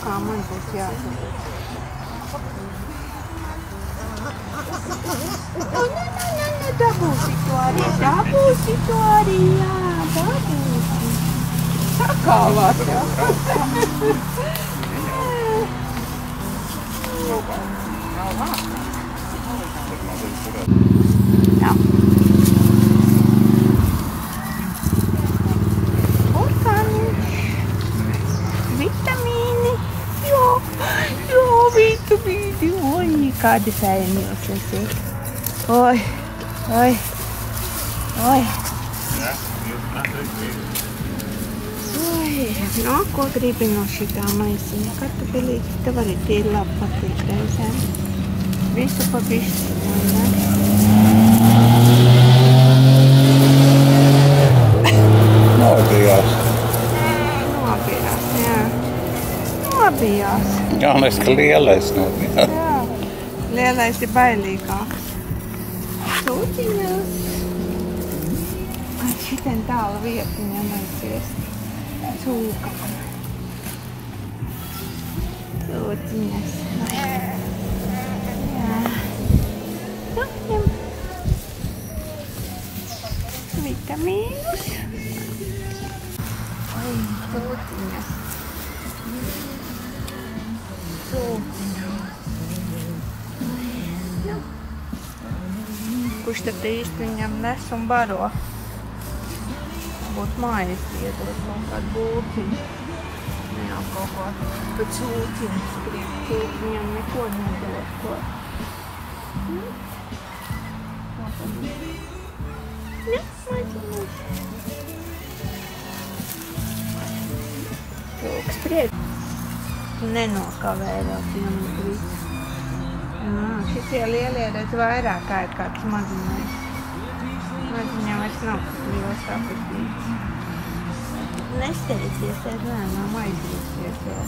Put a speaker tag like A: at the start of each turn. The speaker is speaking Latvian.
A: Kā man būs jāsabūt. Dabūsi to arī, jā, dabūsi. Sakāvāt jau. Jā. Burkāniņš, vitamīni, jo, vitamīni, oi, kādi sēņos esi. Oi. No, ko gribi no šitā maisiņa? Kartupelīti, tev arī tie labi patīk reizēm. Visu pa bišķiņu, ne?
B: Nobijās.
A: Nobijās, jā. Nobijās.
B: Galvenais, ka lielais nobijās.
A: Jā, lielais ir bailīgāks. Sūtiņās. Šitien tāla vietiņa aizies. Cūka. Sūtiņas. Jā. Ņem. Vitamīnus. Oi, sūtiņas. Kurš tad īsti viņam nes un baro? Būtu mājas iedot kaut kādu būtiņu. Ne jau kaut ko pat sūtiņas grib. Viņam neko nedod. Ko? Ne, maģinās. Tūks priek. Nenokavē vēl viņam grib. Šitie lielie redz vairāk kā ir kāds maziņais. Maziņā vairs nav liels apetīts. Nesteidzies, es neesmu aiziesies vēl.